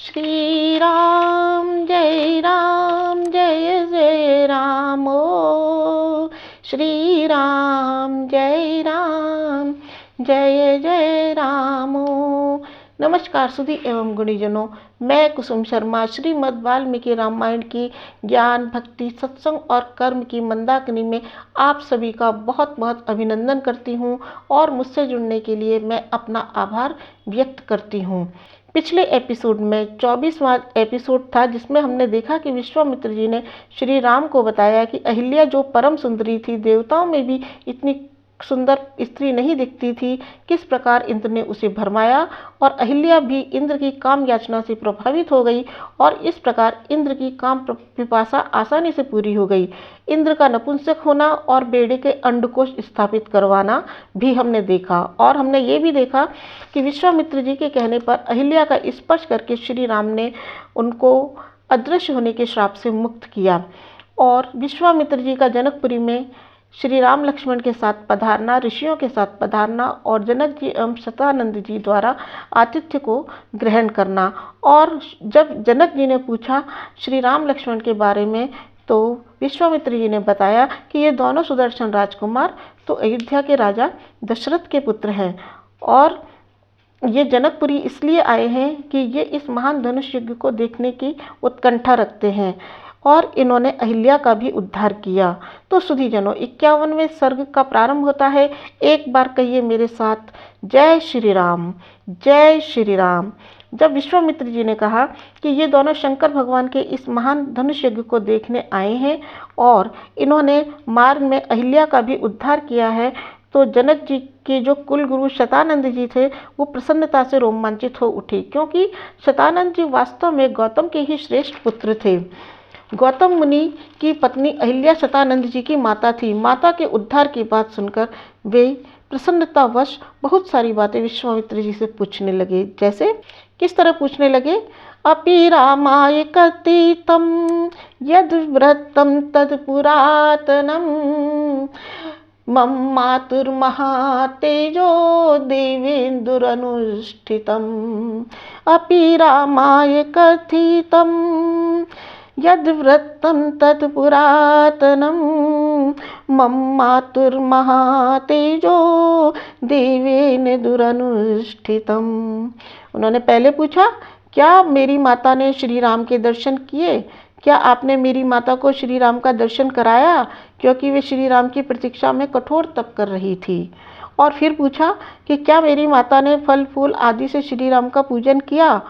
श्री राम जय राम ओ श्री राम जय राम ओ। नमस्कार सुधी एवं गुणीजनों, मैं कुसुम शर्मा श्रीमद् वाल्मीकि रामायण की ज्ञान भक्ति सत्संग और कर्म की मंदाकिनी में आप सभी का बहुत बहुत अभिनंदन करती हूँ और मुझसे जुड़ने के लिए मैं अपना आभार व्यक्त करती हूँ। पिछले एपिसोड में 24वां एपिसोड था, जिसमें हमने देखा कि विश्वामित्र जी ने श्री राम को बताया कि अहिल्या जो परम सुंदरी थी, देवताओं में भी इतनी सुंदर स्त्री नहीं दिखती थी, किस प्रकार इंद्र ने उसे भरमाया और अहिल्या भी इंद्र की काम याचना से प्रभावित हो गई और इस प्रकार इंद्र की काम पिपासा आसानी से पूरी हो गई। इंद्र का नपुंसक होना और बेड़े के अंडकोश स्थापित करवाना भी हमने देखा और हमने ये भी देखा कि विश्वामित्र जी के कहने पर अहिल्या का स्पर्श करके श्री राम ने उनको अदृश्य होने के श्राप से मुक्त किया और विश्वामित्र जी का जनकपुरी में श्री राम लक्ष्मण के साथ पधारना, ऋषियों के साथ पधारना और जनक जी एवं शतानंद जी द्वारा आतिथ्य को ग्रहण करना। और जब जनक जी ने पूछा श्री राम लक्ष्मण के बारे में, तो विश्वामित्र जी ने बताया कि ये दोनों सुदर्शन राजकुमार तो अयोध्या के राजा दशरथ के पुत्र हैं और ये जनकपुरी इसलिए आए हैं कि ये इस महान धनुष यज्ञ को देखने की उत्कंठा रखते हैं और इन्होंने अहिल्या का भी उद्धार किया। तो सुधीजनों, 51वें सर्ग का प्रारंभ होता है। एक बार कहिए मेरे साथ, जय श्री राम जय श्री राम। जब विश्वामित्र जी ने कहा कि ये दोनों शंकर भगवान के इस महान धनुष यज्ञ को देखने आए हैं और इन्होंने मार्ग में अहिल्या का भी उद्धार किया है, तो जनक जी के जो कुल गुरु शतानंद जी थे वो प्रसन्नता से रोमांचित हो उठे, क्योंकि शतानंद जी वास्तव में गौतम के ही श्रेष्ठ पुत्र थे। गौतम मुनि की पत्नी अहिल्या शतानंद जी की माता थी। माता के उद्धार की बात सुनकर वे प्रसन्नतावश बहुत सारी बातें विश्वामित्र जी से पूछने लगे। जैसे किस तरह पूछने लगे? अपि रामाय कथितं यद् व्रतं तद् पुरातनं मम मातुर्महातेजो देवेन्दुरनुष्ठितम्। अपि रामाय कथितं यद् व्रतं तत् पुरातनं मम मातुर्महातेजो देवेन दुरनुष्ठितम्। उन्होंने पहले पूछा, क्या मेरी माता ने श्री राम के दर्शन किए? क्या आपने मेरी माता को श्री राम का दर्शन कराया? क्योंकि वे श्री राम की प्रतीक्षा में कठोर तप कर रही थी। और फिर पूछा कि क्या मेरी माता ने फल फूल आदि से श्री राम का पूजन किया?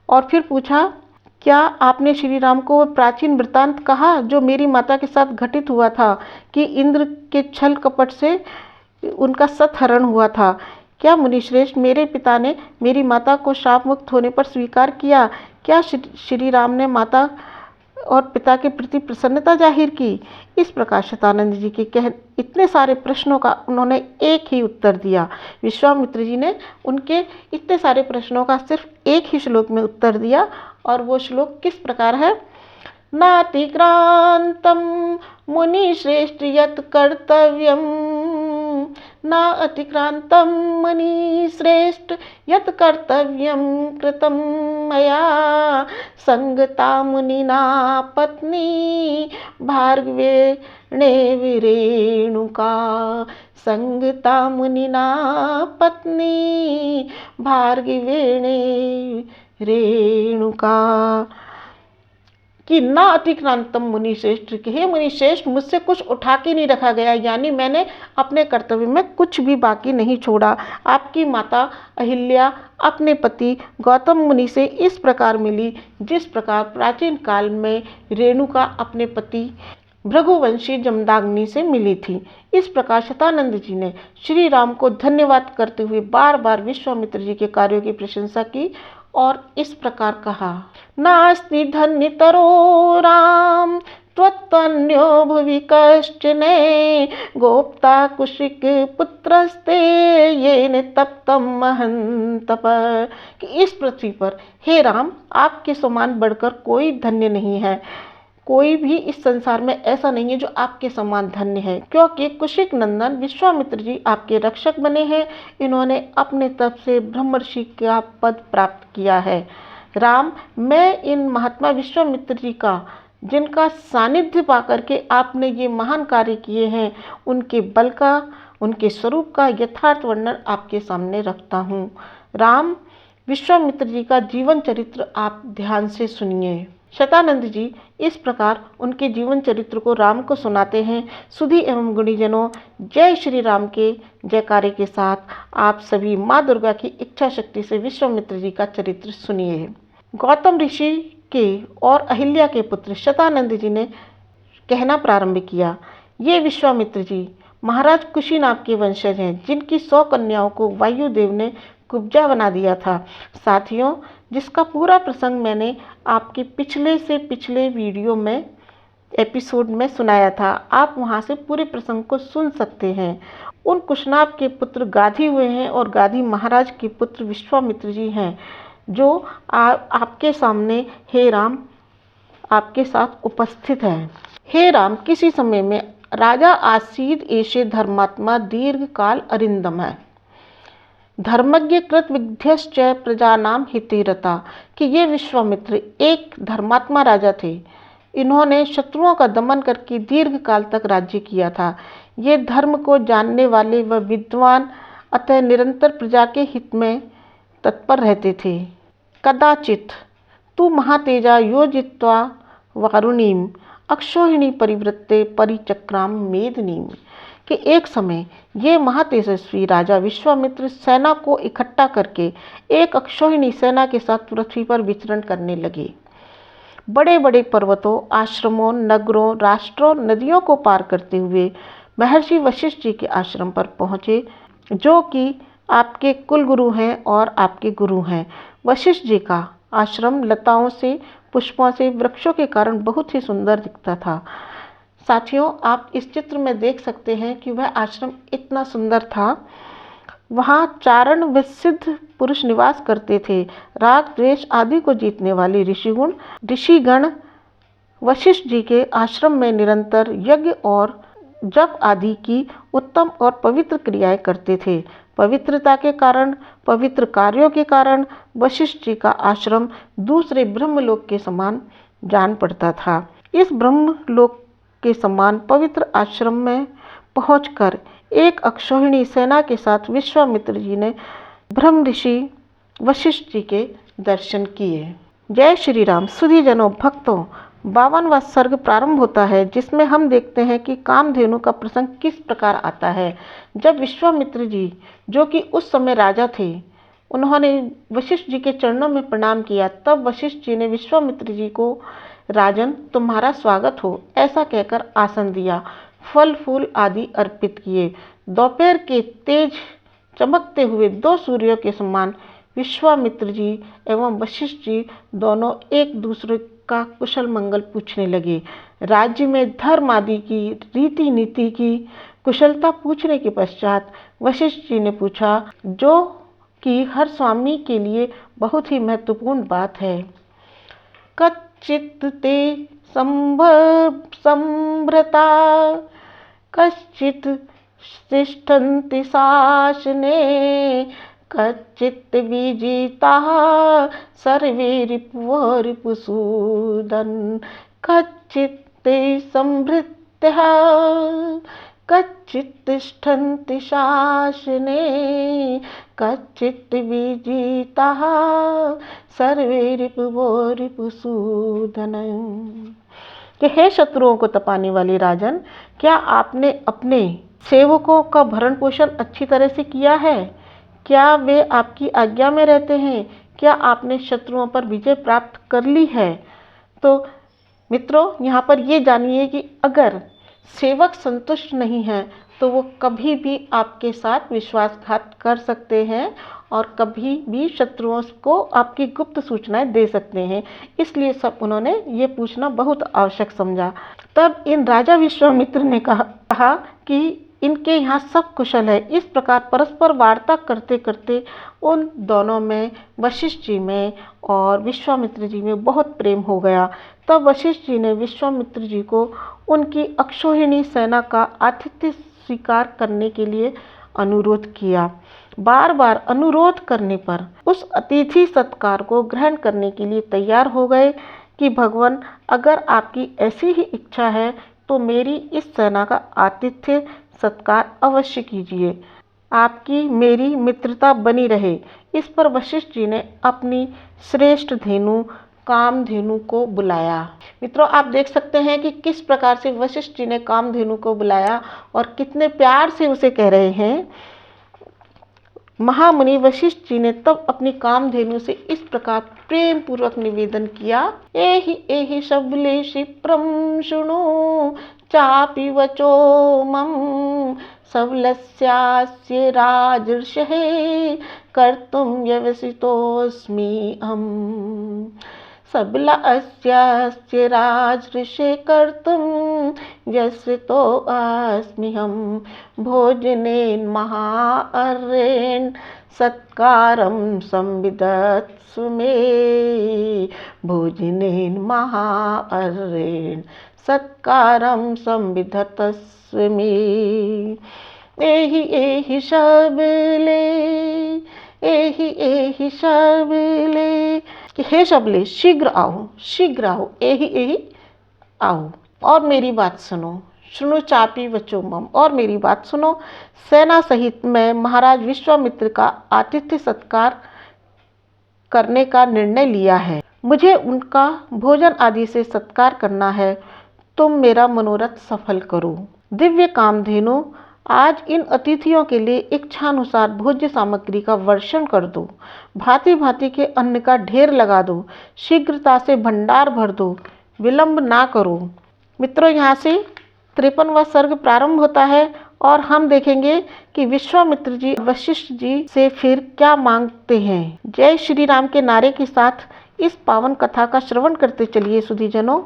और फिर पूछा, क्या आपने श्री राम को वह प्राचीन वृत्तांत कहा जो मेरी माता के साथ घटित हुआ था कि इंद्र के छल कपट से उनका सतहरण हुआ था? क्या मुनिश्रेष्ठ मेरे पिता ने मेरी माता को श्राप मुक्त होने पर स्वीकार किया? क्या श्री राम ने माता और पिता के प्रति प्रसन्नता जाहिर की? इस प्रकार शतानंद जी के इतने सारे प्रश्नों का उन्होंने एक ही उत्तर दिया। विश्वामित्र जी ने उनके इतने सारे प्रश्नों का सिर्फ एक ही श्लोक में उत्तर दिया और वो श्लोक किस प्रकार है? नातिक्रांतं मुनिश्रेष्ठ यत् कर्तव्यं, न अतिक्रांतं मुनिश्रेष्ठ यत् कर्तव्यं कृतं मया संगता मुनिना पत्नी भार्गवेणे विरेणुका। संगता मुनिना पत्नी भार्गवेणे रेणुका। कि ना अतिक्रांतम मुनिश्रेष्ठ, हे मुनिश्रेष्ठ मुझसे कुछ उठा के नहीं रखा गया, यानी मैंने अपने कर्तव्य में कुछ भी बाकी नहीं छोड़ा। आपकी माता अहिल्या अपने पति गौतम मुनि से इस प्रकार मिली जिस प्रकार प्राचीन काल में रेणुका अपने पति भृगुवंशी जमदाग्नि से मिली थी। इस प्रकार शतानंद जी ने श्री राम को धन्यवाद करते हुए बार बार विश्वामित्र जी के कार्यों की प्रशंसा की और इस प्रकार कहा, नास्ति धन्यतरो राम त्वत्तन्यो भुवि कश्चन गोप्ता कुशिक पुत्रस्ते येन तप्तं महन्तप। कि इस पृथ्वी पर हे राम, आपके समान बढ़कर कोई धन्य नहीं है। कोई भी इस संसार में ऐसा नहीं है जो आपके समान धन्य है, क्योंकि कुशिक नंदन विश्वामित्र जी आपके रक्षक बने हैं। इन्होंने अपने तप से ब्रह्मर्षि का पद प्राप्त किया है। राम, मैं इन महात्मा विश्वामित्र जी का, जिनका सानिध्य पाकर के आपने ये महान कार्य किए हैं, उनके बल का, उनके स्वरूप का यथार्थ वर्णन आपके सामने रखता हूँ। राम, विश्वामित्र जी का जीवन चरित्र आप ध्यान से सुनिए। शतानंद जी इस प्रकार उनके जीवन चरित्र को राम को सुनाते हैं। सुधी एवं गुणीजनों, जय श्री राम के जयकारे के साथ आप सभी माँ दुर्गा की इच्छा शक्ति से विश्वामित्र जी का चरित्र सुनिए। गौतम ऋषि के और अहिल्या के पुत्र शतानंद जी ने कहना प्रारंभ किया, ये विश्वामित्र जी महाराज कुशीनाग के वंशज हैं, जिनकी 100 कन्याओं को वायुदेव ने कुब्जा बना दिया था। साथियों, जिसका पूरा प्रसंग मैंने आपके पिछले से पिछले वीडियो में एपिसोड में सुनाया था, आप वहां से पूरे प्रसंग को सुन सकते हैं। उन कुशनाग के पुत्र गाधी हुए हैं और गाधी महाराज के पुत्र विश्वामित्र जी हैं, जो आपके सामने हे राम आपके साथ उपस्थित हैं। हे राम, किसी समय में राजा आसीद एशे धर्मात्मा दीर्घ काल अरिंदम है, धर्मज्ञ कृत विद्यश्च प्रजानाम हितेरता, कि ये विश्वामित्र एक धर्मात्मा राजा थे। इन्होंने शत्रुओं का दमन करके दीर्घ काल तक राज्य किया था। ये धर्म को जानने वाले व विद्वान, अतः निरंतर प्रजा के हित में तत्पर रहते थे। कदाचित तू महातेजा योजित्वा वारुणीम अक्षोहिणी परिवृत्ते परिचक्राम मेदिनीम, कि एक समय ये महातेजस्वी राजा विश्वामित्र सेना को इकट्ठा करके एक अक्षोहिणी सेना के साथ पृथ्वी पर विचरण करने लगे। बड़े बड़े पर्वतों, आश्रमों, नगरों, राष्ट्रों, नदियों को पार करते हुए महर्षि वशिष्ठ जी के आश्रम पर पहुँचे, जो कि आपके कुलगुरु हैं और आपके गुरु हैं। वशिष्ठ जी का आश्रम लताओं से, पुष्पों से, वृक्षों के कारण बहुत ही सुंदर दिखता था। साथियों, आप इस चित्र में देख सकते हैं कि वह आश्रम इतना सुंदर था। वहाँ चारण व सिद्ध पुरुष निवास करते थे। राग द्वेष आदि को जीतने वाले ऋषिगण वशिष्ठ जी के आश्रम में निरंतर यज्ञ और जप आदि की उत्तम और पवित्र क्रियाएं करते थे। पवित्रता के कारण, पवित्र कार्यों के कारण वशिष्ठ जी का आश्रम दूसरे ब्रह्मलोक के समान जान पड़ता था। इस ब्रह्मलोक के समान पवित्र आश्रम में पहुंचकर एक अक्षौहिणी सेना के साथ विश्वामित्र जी ने ब्रह्म ऋषि वशिष्ठ जी के दर्शन किए। जय श्री राम। सुधीजनों, भक्तों, 52वां सर्ग प्रारंभ होता है, जिसमें हम देखते हैं कि कामधेनु का प्रसंग किस प्रकार आता है। जब विश्वामित्र जी, जो कि उस समय राजा थे, उन्होंने वशिष्ठ जी के चरणों में प्रणाम किया, तब वशिष्ठ जी ने विश्वामित्र जी को राजन तुम्हारा स्वागत हो ऐसा कहकर आसन दिया, फल फूल आदि अर्पित किए। दोपहर के तेज चमकते हुए 2 सूर्यों के समान विश्वामित्र जी एवं वशिष्ठ जी दोनों एक दूसरे का कुशल मंगल पूछने लगे। राज्य में धर्म आदि की, रीति नीति की कुशलता पूछने के पश्चात वशिष्ठ जी ने पूछा, जो कि हर स्वामी के लिए बहुत ही महत्वपूर्ण बात है। कच्चित् ते संभ्रता कश्चित् तिष्ठन्ति शासने, कच्चित् विजिताः सर्वे रिपुः रिपुसूदन, कच्चित् ते संभृतः कच्चित् तिष्ठन्ति शासने, कच्चित् विजिताः सर्वे रिपुः रिपुसूदन। कि हे शत्रुओं को तपाने वाले राजन, क्या आपने अपने सेवकों का भरण पोषण अच्छी तरह से किया है? क्या वे आपकी आज्ञा में रहते हैं? क्या आपने शत्रुओं पर विजय प्राप्त कर ली है? तो मित्रों, यहाँ पर ये जानिए कि अगर सेवक संतुष्ट नहीं हैं तो वो कभी भी आपके साथ विश्वासघात कर सकते हैं और कभी भी शत्रुओं को आपकी गुप्त सूचनाएं दे सकते हैं। इसलिए सब उन्होंने ये पूछना बहुत आवश्यक समझा। तब इन राजा विश्वामित्र ने कहा कि इनके यहाँ सब कुशल है। इस प्रकार परस्पर वार्ता करते करते उन दोनों में, वशिष्ठ जी में और विश्वामित्र जी में बहुत प्रेम हो गया। तब वशिष्ठ जी ने विश्वामित्र जी को उनकी अक्षौहिणी सेना का आतिथ्य स्वीकार करने के लिए अनुरोध किया। बार बार अनुरोध करने पर उस अतिथि सत्कार को ग्रहण करने के लिए तैयार हो गए कि भगवान, अगर आपकी ऐसी ही इच्छा है तो मेरी इस सेना का आतिथ्य सत्कार अवश्य कीजिए, आपकी मेरी मित्रता बनी रहे। इस पर वशिष्ठ जी ने अपनी श्रेष्ठ धेनु कामधेनु को बुलाया। मित्रों, आप देख सकते हैं कि किस प्रकार से वशिष्ठ जी ने कामधेनु को बुलाया और कितने प्यार से उसे कह रहे हैं। महामुनि वशिष्ठ जी ने तब अपनी कामधेनु से इस प्रकार प्रेम पूर्वक निवेदन किया। एहि एहि शबले क्षिप्रम शृणु चापि वचो मम सबलस्यास्य राजर्षे कर्तुं व्यवसितोऽस्मि अहम्। सबला अस्यास्य राजर्षे कर्तुं व्यवसितोऽस्म्यहं। भोजनेन महार्येण सत्कारं संविदत्सु मे। भोजनेन महार्येण सत्कारं संविदत्सु मे। एहि एहि शबले, एहि एहि शबले, हे शबले शीघ्र आओ, एहि एहि आओ और मेरी बात सुनो। सुनो चापी वचो मम, और मेरी बात सुनो। सेना सहित मैं महाराज विश्वामित्र का आतिथ्य सत्कार करने का निर्णय लिया है। मुझे उनका भोजन आदि से सत्कार करना है। तुम मेरा मनोरथ सफल करो। दिव्य कामधेनु, आज इन अतिथियों के लिए इच्छानुसार भोज्य सामग्री का वर्षण कर दो। भांति भांति के अन्न का ढेर लगा दो। शीघ्रता से भंडार भर दो, विलंब ना करो। मित्रों, यहाँ से 53वां सर्ग प्रारंभ होता है और हम देखेंगे कि विश्वामित्र जी वशिष्ठ जी से फिर क्या मांगते हैं। जय श्री राम के नारे के साथ इस पावन कथा का श्रवण करते चलिए सुधीजनों।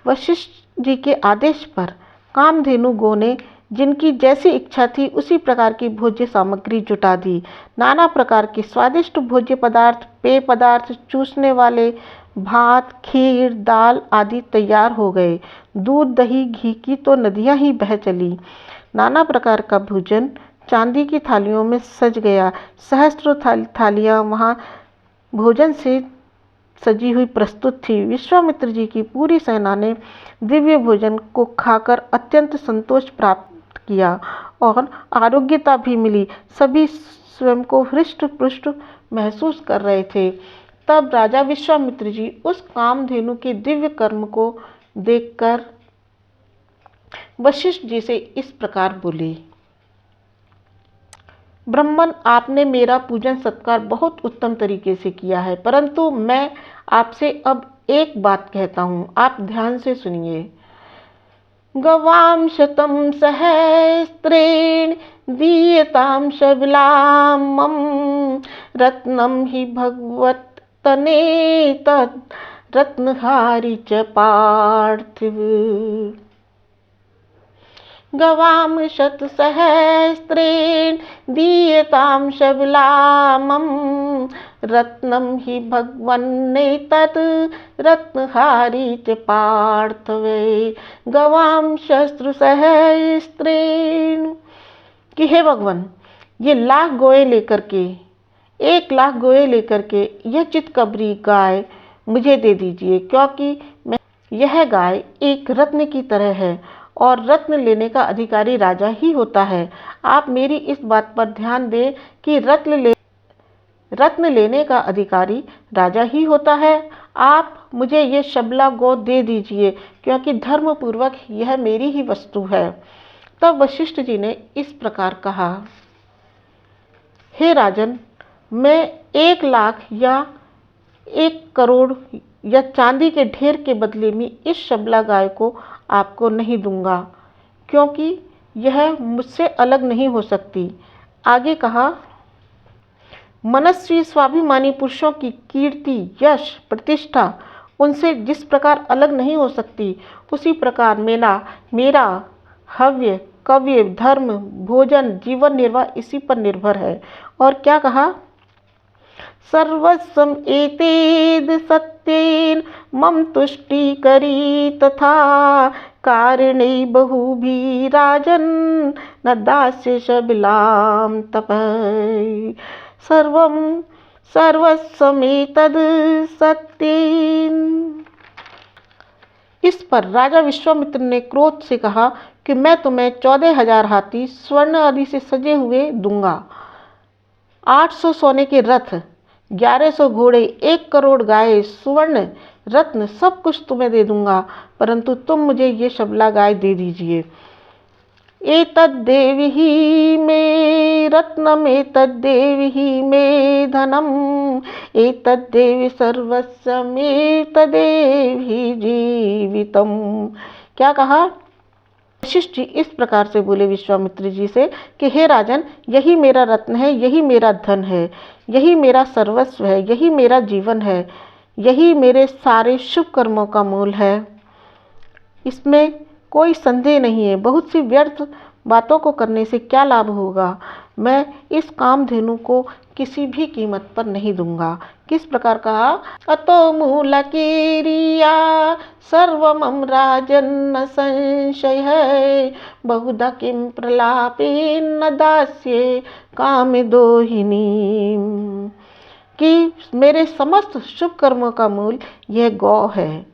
वशिष्ठ जी के आदेश पर कामधेनु गो ने जिनकी जैसी इच्छा थी उसी प्रकार की भोज्य सामग्री जुटा दी। नाना प्रकार के स्वादिष्ट भोज्य पदार्थ, पेय पदार्थ, चूसने वाले भात, खीर, दाल आदि तैयार हो गए। दूध, दही, घी की तो नदियां ही बह चली। नाना प्रकार का भोजन चांदी की थालियों में सज गया। सहस्त्रों थालियां वहां भोजन से सजी हुई प्रस्तुत थी। विश्वामित्र जी की पूरी सेना ने दिव्य भोजन को खाकर अत्यंत संतोष प्राप्त किया और आरोग्यता भी मिली। सभी स्वयं को हृष्ट पुष्ट महसूस कर रहे थे। तब राजा विश्वामित्र जी उस कामधेनु के दिव्य कर्म को देखकर वशिष्ठ जी से इस प्रकार बोले। ब्राह्मण, आपने मेरा पूजन सत्कार बहुत उत्तम तरीके से किया है, परंतु मैं आपसे अब एक बात कहता हूँ, आप ध्यान से सुनिए। गवां शतं सहस्रेण दीयतां शबलां मम रत्नं हि भगवत्तने तत् रत्नहारी च पार्थिव। गवां शतसहस्रेण दीयतां शबलां मम रत्नं हि भगवन्ने तत् रत्नहारी च पार्थवे। गवां सहस्रेण, कि हे भगवान, ये लाख गोए लेकर के 1,00,000 गोए लेकर के यह चितकबरी गाय मुझे दे दीजिए, क्योंकि यह गाय एक रत्न की तरह है और रत्न लेने का अधिकारी राजा ही होता है। आप मेरी इस बात पर ध्यान दें कि रत्न लेने का अधिकारी राजा ही होता है। आप मुझे ये शबला गो दे दीजिए, क्योंकि धर्म पूर्वक यह मेरी ही वस्तु है। तब वशिष्ठ जी ने इस प्रकार कहा, हे राजन, मैं 1,00,000 या 1 करोड़ या चांदी के ढेर के बदले में इस शबला गाय को आपको नहीं दूंगा, क्योंकि यह मुझसे अलग नहीं हो सकती। आगे कहा, मनस्वी स्वाभिमानी पुरुषों की कीर्ति, यश, प्रतिष्ठा उनसे जिस प्रकार अलग नहीं हो सकती, उसी प्रकार मेरा हव्य, कव्य, धर्म, भोजन, जीवन निर्वाह इसी पर निर्भर है। और क्या कहा, सर्वस्वम एतेद सत्येन मम तुष्टि करी तथा कारणे बहुभी राजन न दास्य शबिलां तपः सर्वं सर्वस्वमेतद् सत्येन। इस पर राजा विश्वामित्र ने क्रोध से कहा कि मैं तुम्हें 14,000 हाथी स्वर्ण आदि से सजे हुए दूंगा, 800 सोने के रथ, 1100 घोड़े, 1 करोड़ गाय, सुवर्ण रत्न, सब कुछ तुम्हें दे दूंगा, परंतु तुम मुझे ये शबला गाय दे दीजिए। एतद्देवि मे रत्नम् एतद्देवि मे धनम् एतद्देवि सर्वस्वम् एतद्देवि जीवितम्। क्या कहा? वशिष्ठ जी इस प्रकार से बोले विश्वामित्र जी से कि हे राजन, यही मेरा रत्न है, यही मेरा धन है, यही मेरा सर्वस्व है, यही मेरा जीवन है, यही मेरे सारे शुभ कर्मों का मूल है। इसमें कोई संदेह नहीं है। बहुत सी व्यर्थ बातों को करने से क्या लाभ होगा? मैं इस कामधेनु को किसी भी कीमत पर नहीं दूंगा। किस प्रकार कहा? अतो मूलकेरिया सर्वमं राजन्न संशय बहुधा किं प्रलापेन दास्ये कामदोहिनी। कि मेरे समस्त शुभ कर्मों का मूल यह गौ है,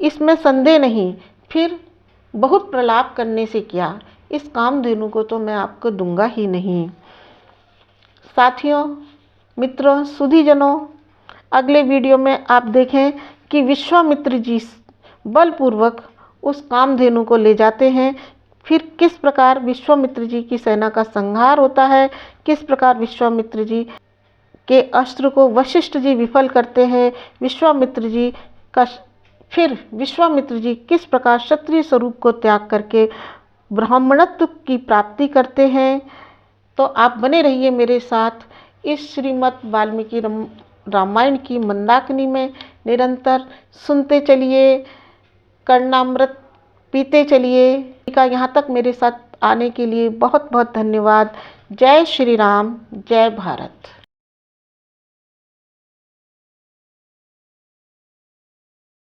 इसमें संदेह नहीं। फिर बहुत प्रलाप करने से क्या, इस कामधेनु को तो मैं आपको दूंगा ही नहीं। साथियों, मित्रों, सुधीजनों, अगले वीडियो में आप देखें कि विश्वामित्र जी बलपूर्वक उस कामधेनु को ले जाते हैं। फिर किस प्रकार विश्वामित्र जी की सेना का संहार होता है, किस प्रकार विश्वामित्र जी के अस्त्र को वशिष्ठ जी विफल करते हैं, फिर विश्वामित्र जी किस प्रकार क्षत्रिय स्वरूप को त्याग करके ब्राह्मणत्व की प्राप्ति करते हैं। तो आप बने रहिए मेरे साथ इस श्रीमद् वाल्मीकि रामायण की मंदाकिनी में। निरंतर सुनते चलिए, कर्णामृत पीते चलिए। यहाँ तक मेरे साथ आने के लिए बहुत बहुत धन्यवाद। जय श्री राम, जय भारत।